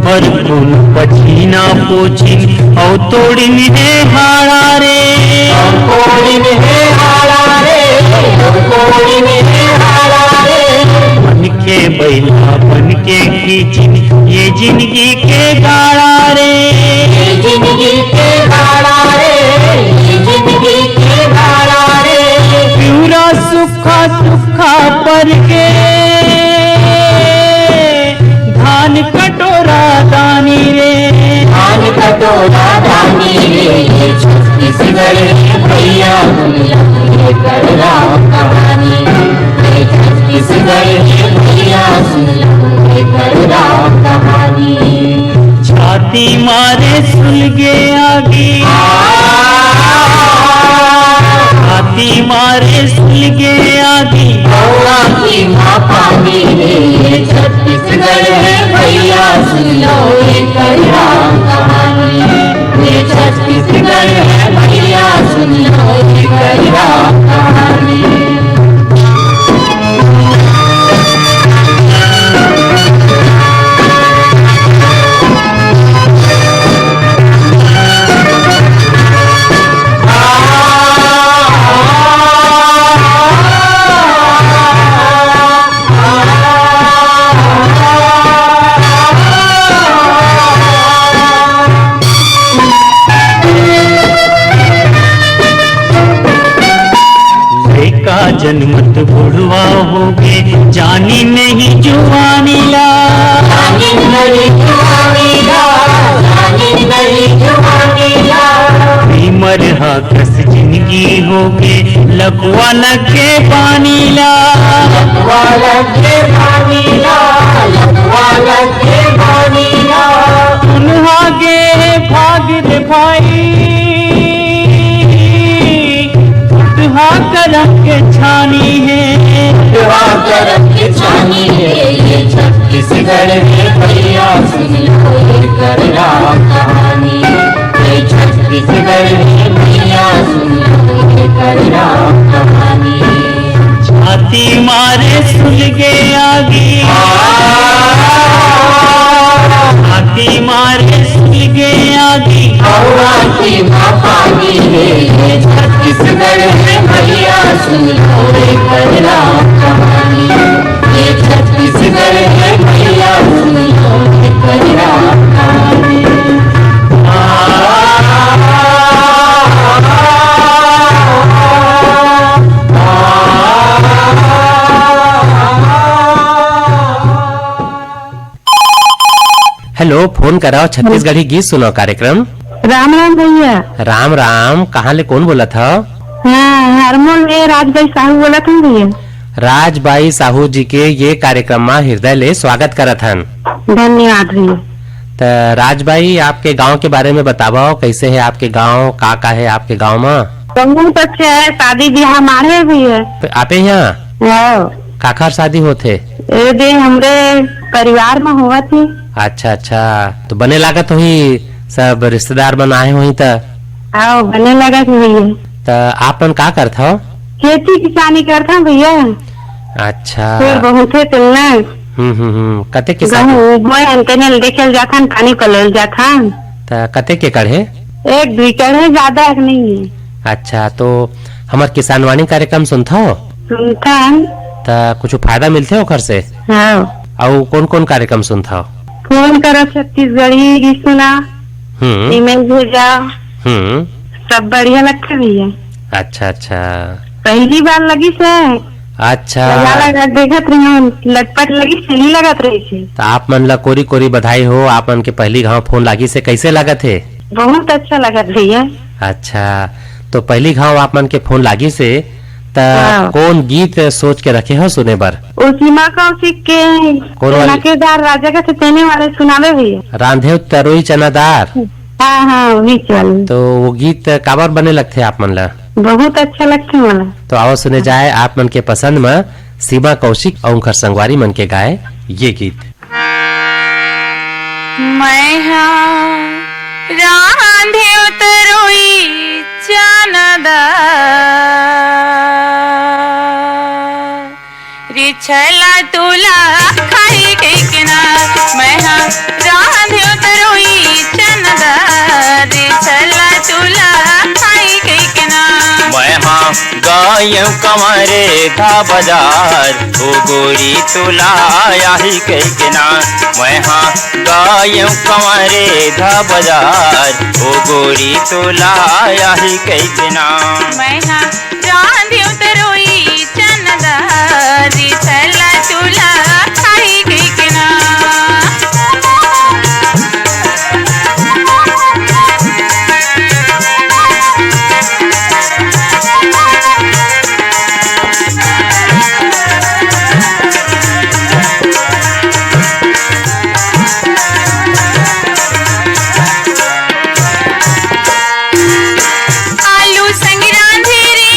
पर फूल पछीना पोछिन औ तोड़िन है हाड़ा रे, कोड़िन है हाड़ा रे, कोड़िन है हाड़ा रे। बन के बैला बन के खींचिन ये जिंदगी के गाड़ा रे, ये जिंदगी के गाड़ा रे, ये जिंदगी के गाड़ा रे। प्यूरा सुखा सुखा पर के धान कटोरा दानी रे, धान कटोरा दानी रे। ये छत्तीसगढ़ है भैया सुन लो कर राम कहानी। ये छत्तीसगढ़ है भैया सुन लो कर राम कहानी। छाती मारे सुलगे आगी, छाती मारे सुलगे आगी, की माँ पानी रे। ये छत्तीसगढ़ है भैया सुन लो कर राम कहानी। ये छत्तीसगढ़ है भैया सुन लो कर राम कहानी। जनमत बुढ़वा हो गे जानी नहीं जुआनी ला मरहा कस जिंदगी हो गे लकुआ लगे पानी ला उन्हागे भाग दे भाई तुहा करम के छानी है ये छत्तीसगढ़ में भैया सुन लो ये करना कहानी ये छत्तीसगढ़ में भैया सुन लो ये करना कहानी छाती मारे सुलगे आगी छाती मारे सुलगे आगी की पानी है ये छत्तीसगढ़ में भैया सुन लो ये करना कहानी ये छत्तीसगढ़ में भैया सुन लो ये करना कहानी हेलो, फोन कराओ छत्तीसगढ़ी गीत सुनो कार्यक्रम। राम राम भैया। राम राम, कहाँ ले कौन बोला था? हाँ, हरमोल में राजबाई साहू बोला था भैया। राजबाई साहू जी के ये कार्यक्रम में हृदय ले स्वागत करत हन। धन्यवाद भैया। तो राजबाई, आपके गांव के बारे में बताओ, कैसे है आपके गांव, का है आपके गांव में? बहुत अच्छा है, शादी ब्याह हमारे भैया। आपे यहाँ काखर शादी होते? दे हमरे परिवार में हुआ थी। अच्छा अच्छा, तो बने लागत हुई सब रिश्तेदार बन आए हुई तो? आओ बने लगा थी भैया। तो आप का करता हो? खेती किसानी करता भैया। अच्छा, फिर बहुत है तुलना। कते किसान देखे जाता पानी पलल जाता। तो कते के कड़े? 1-2 एकड़ है, ज्यादा नहीं है। अच्छा, तो हमार किसानवाणी कार्यक्रम सुनता हो? सुनता। तो कुछ फायदा मिलते हो घर से? हाँ। और कौन कौन कार्यक्रम सुनता हो? फोन करो छत्तीसगढ़ी गीत सुना, ईमेल भेजा, सब बढ़िया लगता भैया। अच्छा अच्छा, पहली बार लगी से। अच्छा, देखत रही लटपट लगी सही लगत रही थी। तो आप मन ला कोरी कोरी बधाई हो, आप मन के पहली गाँव फोन लागी से कैसे लगत है? बहुत अच्छा लगत भैया। अच्छा, तो पहली गाँव आप मन के फोन लागी से कौन गीत सोच के रखे हो सुने बर? उसी माँ का उसी के नकेदार राजा का सतेने वाले सुनावे भैया। रांधे तरोई चनादार। हाँ हाँ, वही चल। तो वो गीत काबर बने लगते आप मन ला? बहुत अच्छा लगते मला। तो आओ सुने जाए आप मन के पसंद में सीमा कौशिक और उनकर संगवारी मन के गाए ये गीत। मैं रांधे तरोई चनादार रिछला तुला खाई के किनार। मैं रांधे तरोई चनादार रिछला तुला खाई के किनार। मैं गायू कमरे था बाजार ओ गोरी तुला आही के किनार। मैं गायू कमरे था बाजार ओ गोरी तुला आही के किनार। मैं रांधे तरोई चनादार रिछला तुला खाई के किनार। आलू संग रांधे रे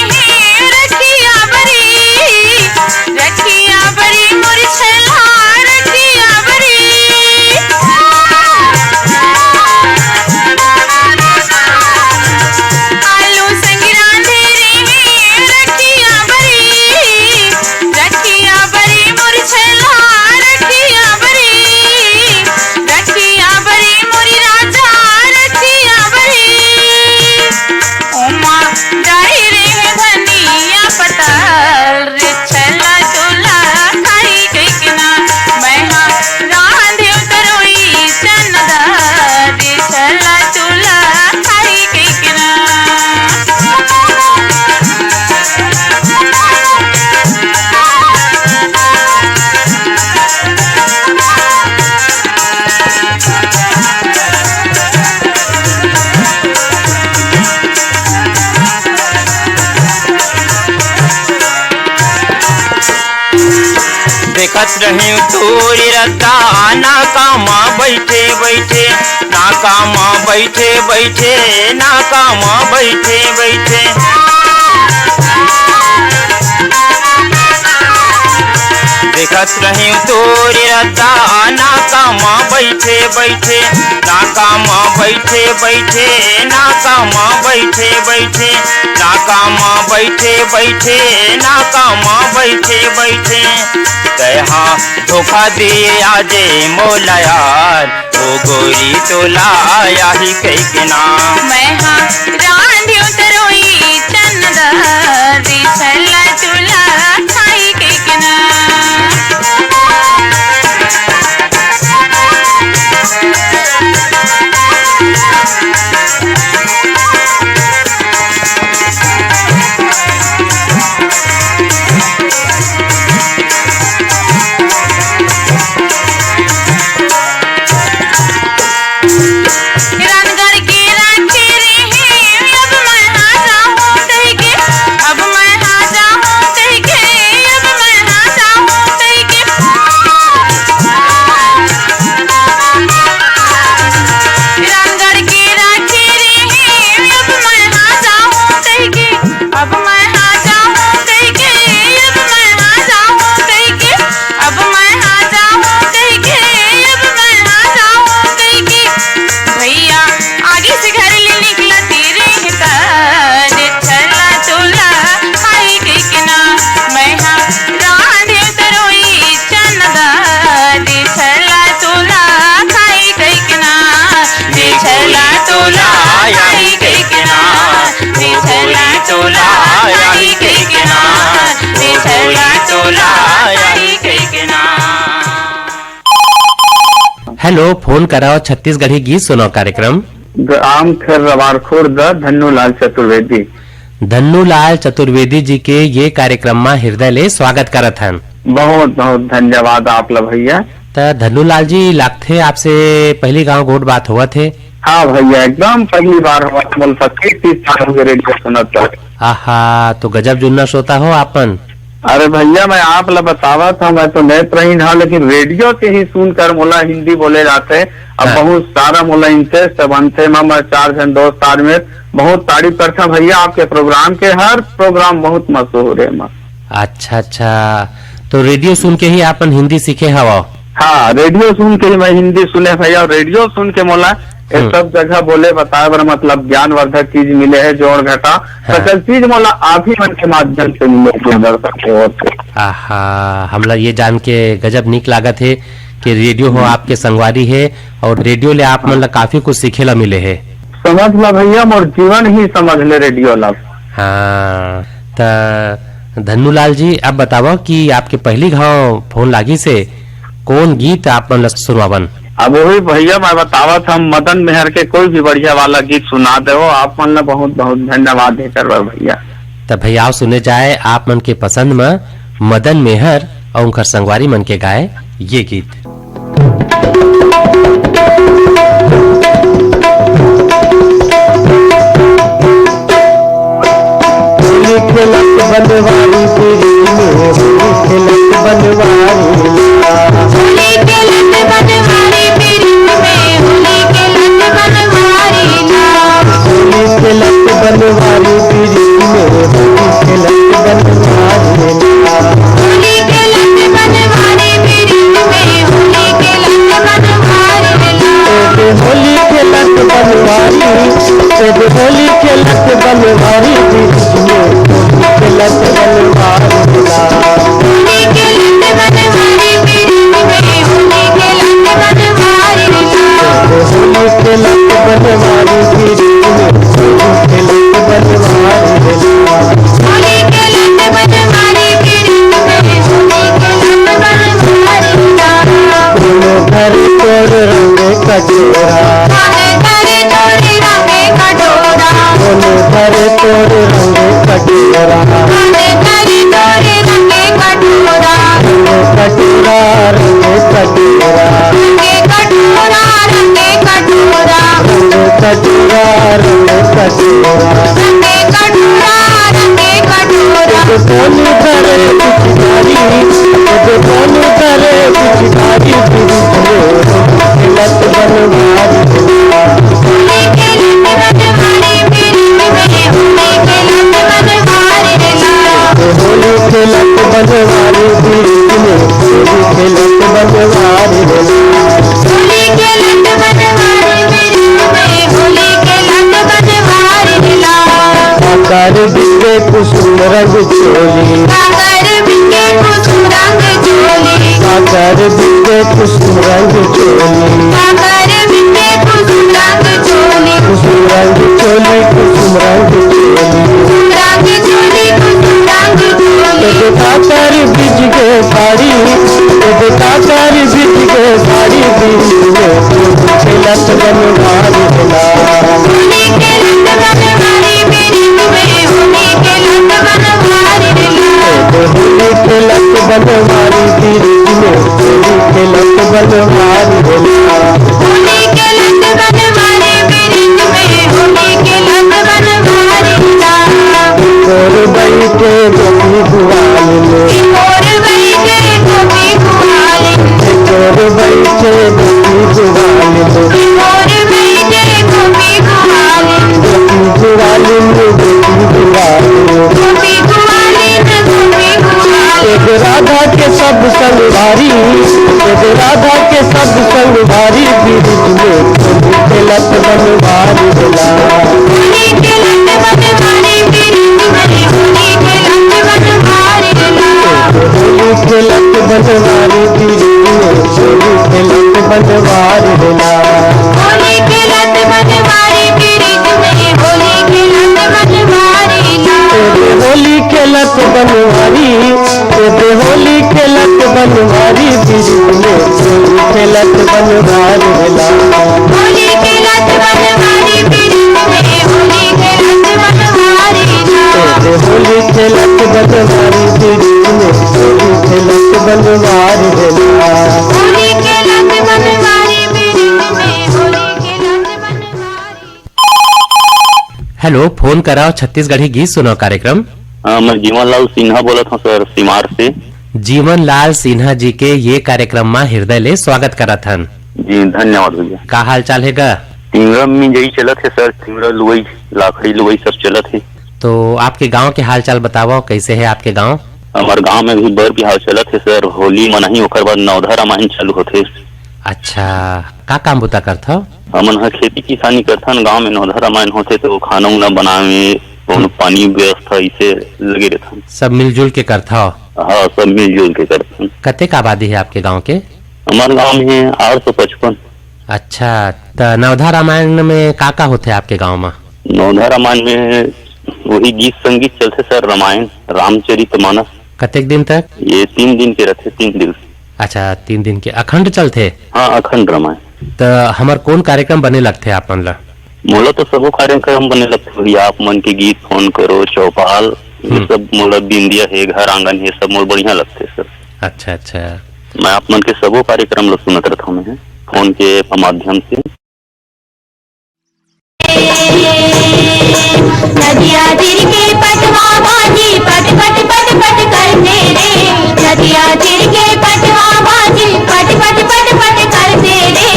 देखत रही तोरी रता नाकामा बैठे बैठे नाकामा बैठे बैठे नाकामा बैठे बैठे देखत रही तोरी रता नाकामा बैठे बैठे नाकामा बैठे बैठे नाकामा बैठे बैठे नाकामा बैठे बैठे नाकामा बैठे बैठे कहा धोखा दिए आजे मोला यार ओ गोरी तोला आया ही कई के नाम मैं हाँ रांधी उतरोई चंदरी छला तुला खाई के किना हेलो, फोन कराओ छत्तीसगढ़ी गीत सुनो कार्यक्रम। ग्राम खेर रवार खुर्द धन्नूलाल चतुर्वेदी। धन्नूलाल चतुर्वेदी जी के ये कार्यक्रम में हृदय ले स्वागत करत हन। बहुत बहुत धन्यवाद आप ला भैया। तो धन्नूलाल जी लागथे आपसे पहली गांव गोट बात हुआ थे। हाँ भैया, एकदम पहली बार हुआ। बोल सकते 30 साल हो गए रेडियो सुनता। आहा, तो गजब जुन्ना श्रोता हो आपन। अरे भैया, मैं आप ला बतावा था, मैं तो नेत्रहीन था, लेकिन रेडियो से ही सुनकर मोला हिंदी बोले जाते। अब बहुत सारा मोला इंटरेस्ट बनते। मैं 4 जन दोस्त आज में बहुत तारीफ करता भैया आपके प्रोग्राम के। हर प्रोग्राम बहुत मशहूर है। अच्छा अच्छा, तो रेडियो सुन के ही आपन हिंदी सीखे हवा। हाँ, रेडियो सुन के ही मैं हिंदी सुने भैया। और रेडियो सुन के मोला ये सब जगह बोले बताए बर मतलब ज्ञानवर्धक चीज मिले है, जोड़ घटा सकल चीज मोला आप ही मन के माध्यम से मिले। आहा, हमला ये जान के गजब निक लागत है कि रेडियो हो आपके संगवारी है और रेडियो ले आप मन ला काफी कुछ सीखे ला मिले है। समझ ला भैया, मोर जीवन ही समझ ले रेडियो ला। हाँ, तो धन्नूलाल जी अब बताओ कि आपके पहली घाव फोन लागी से कौन गीत आप मन ला सुनवावन। अब वही भैया मैं बतावा था, मदन मेहर के कोई भी बढ़िया वाला गीत सुना दे। आप मन ला बहुत बहुत धन्यवाद देकर भैया। तब भैया सुने जाए आप मन के पसंद में मदन मेहर और उनकर संगवारी मन के गाए ये गीत। होली खेलत बनवारी खेलत घर तोड़ रंग कटोरा घर तोड़ रंग कटोरा कटोरा रंग कटोरा कटोरा रंग कटोरा कोनी करे पिचकारी कोनी करे काकर बिके कुसुम रंग चोली, काकर बिके कुसुम रंग चोली, काकर बिके कुसुम रंग चोली, काकर बिके कुसुम रंग चोली, कुसुम रंग चोली, कुसुम रंग चोली, रंग चोली, कुसुम रंग चोली। काकर बिज के साड़ी, काकर बिज के साड़ी खेलत बनवारी होला, होली के लत बनवारी बिरिंग में, होली के लत बनवारी बिरिंग, होली के लत बनवारी बिरिंग में, होली के लत बनवारी होला, होली के लत बनवारी बिरिंग में, होली के लत बनवारी बिरिंग। और बैठे गोपी गुआल में, और बैठे गोपी गुआल, और बैठे गोपी गुआल में, और बैठे गोपी गुआल, गोपी गुआल में, गोपी गुआल में, गोपी गुआल, गोपी गुआल। एक राधा के सब संगवारी, एक राधा के सब संगवारी बिरिज में होली के लत बनवारी होला, होली के लत बनवारी बिरिंग में, होली के लत बनवारी बिरिंग, होली के लत बनवारी बिरिज में, होली के लत बनवारी होला, होली के लत बनवारी बिरिंग में, होली के लत बनवारी बिरिंग। होली के लत बनवारी, होली के लत बनवारी बिरिज में, होली के लत बनवारी होला, होली के लत बनवारी बिरिंग में, होली के लत बनवारी बिरिंग। होली के लत बनवारी बिरिज में, होली के लत बनवारी होला, होली के लत बनवारी बिरिंग में, होली के लत बनवारी। हेलो, फोन कराओ छत्तीसगढ़ी गीत सुनो कार्यक्रम। मैं जीवन लाल सिन्हा बोलत हूँ सर, सिमार से। जीवन लाल सिन्हा जी के ये कार्यक्रम में हृदय ले स्वागत करत हन। जी धन्यवाद भैया। का हाल चाल है गा? तिमरा में यही चलत है सर, तिमरा लुवई लाखड़ी लुवई सब चलत है। तो आपके गांव के हाल चाल बताओ, कैसे है आपके गांव? हमारे गांव में भी बर बिहाव चलत है सर, होली मनाही ओकर बाद नवधा रामायण चालू होते। अच्छा, का काम बुता करत हो? हमन ह खेती किसानी करथन, गांव में नवधा रामायण होते तो खाना उना बनावे, पानी व्यवस्था इसे लगे रहथन। सब मिलजुल के करत हो? हाँ, सब मिलजुल के करथन। कते का आबादी है आपके गांव के? हमारे गांव में 855। अच्छा, तो नवधा रामायण में का होते है आपके गांव में? नवधा रामायण में वही गीत संगीत चलते सर, रामायण रामचरितमानस। कतेक दिन तक? ये 3 दिन के रहते, 3 दिन। अच्छा, 3 दिन के अखंड चलते? हाँ, अखंड रामायण। तो हमार कौन कार्यक्रम बने लगते आप मन ला? मोला तो सबो कार्यक्रम बने लगते भैया, आप मन के गीत फोन करो, चौपाल ये सब मोला बिंदिया है, घर आंगन है, सब मोल बढ़िया लगते सर। अच्छा अच्छा, मैं आप मन के सबो कार्यक्रम लो सुनत रहता हूँ मैं फोन के माध्यम से। नदिया तीर के पटवा बाजी पट पट पट पट करते रे, नदिया तीर के पटवा बाजी पट पट पट पट करते रे,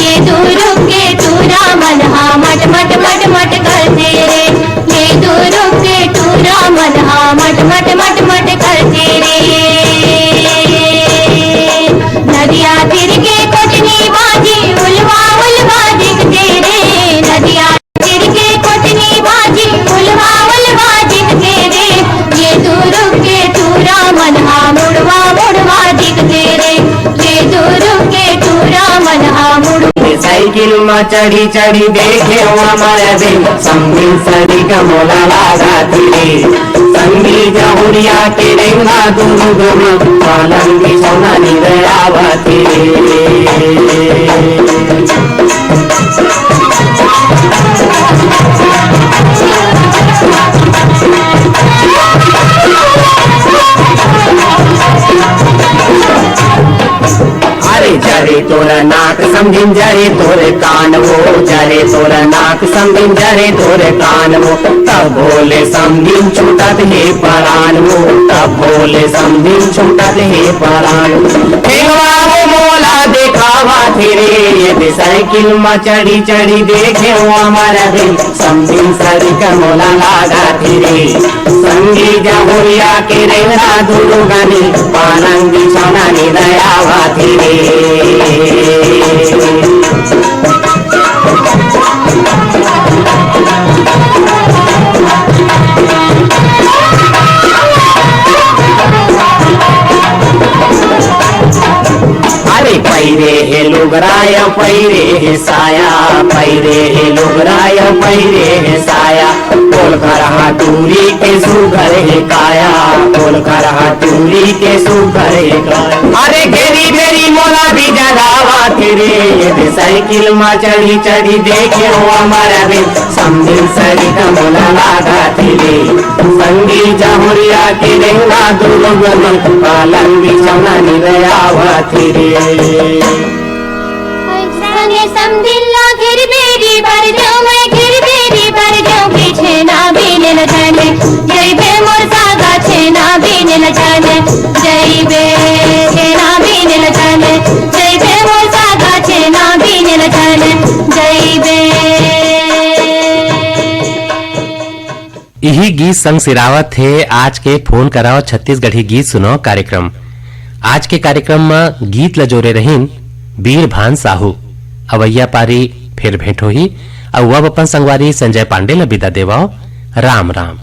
ये दूर के टूरा मन हा मट मट मट मट करते रे, ये दूर के टूरा मन हा मट मट मट मट करते रे। नदिया तीर के कोटनी बाजी उलवा उलवा दिखते रे, नदिया तीर के कोटनी बाजी उलवा उलवा दिखते रे, ये दूर के टूरा मन हा मुड़वा मुड़वा दिखते रे, ये दूर के टूरा मन हा मुड़वा। साइकिल में चढ़ी चढ़ी देखे हमारे दिन संगी सरी का मोला लागा थी, संगी जहुरिया के रेंगा दुनु दुनु पालन की सोना निदयावा थी। अरे जरे तोरा नाक समझिन जरे तोरे कान वो, जरे तोरा नाक समझिन जरे तोरे कान वो, तब बोले समझिन छूटत हे परान वो, तब बोले समझिन छूटत हे परान। फेंगवा वो मोला देखावा तेरे, ये साइकिल में चढ़ी चढ़ी देखे वो हमारा दिल समझिन सरी का मोला लागा तेरे, संगी जहुरिया के रेंगना दुनु गनी पालन बिछौना निदयावा तेरे। लुगराय पैरे हे साया पैरे हे लुगराय पैरे हे साया बोल कर हाथूरी के सुगर हे काया बोल कर हाथूरी के सुगर हे काया अरे घेरी मेरी मोला भी जगावा तेरे ये साइकिल में चढ़ी चढ़ी देखे हो हमारा बिन समझिल सरी का मोला लागा तेरे संगी जहुरिया के रेंगा दुर्ग में पालन बिछौना निरयावा तेरे संगे समदिल्ला घिर बेरी भर जाऊं मैं घिर बेरी भर जाऊं पीछे ना बीने न जाने जय बे मोर सागा छे ना बीने न जाने जय बे छे ना बीने न जाने जय बे मोर सागा छे ना बीने न जाने जय बे। यही गीत संग सिरावत थे आज के फोन कराओ छत्तीसगढ़ी गीत सुनो कार्यक्रम। आज के कार्यक्रम में गीत लजोरे रहीन बीर भान साहू अवैया पारी फिर भेंट होही और वह अपन संगवारी संजय पांडे ल विदा देवाओ। राम राम।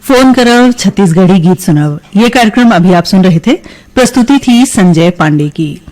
फोन कराओ छत्तीसगढ़ी गीत सुनाओ। ये कार्यक्रम अभी आप सुन रहे थे, प्रस्तुति थी संजय पांडे की।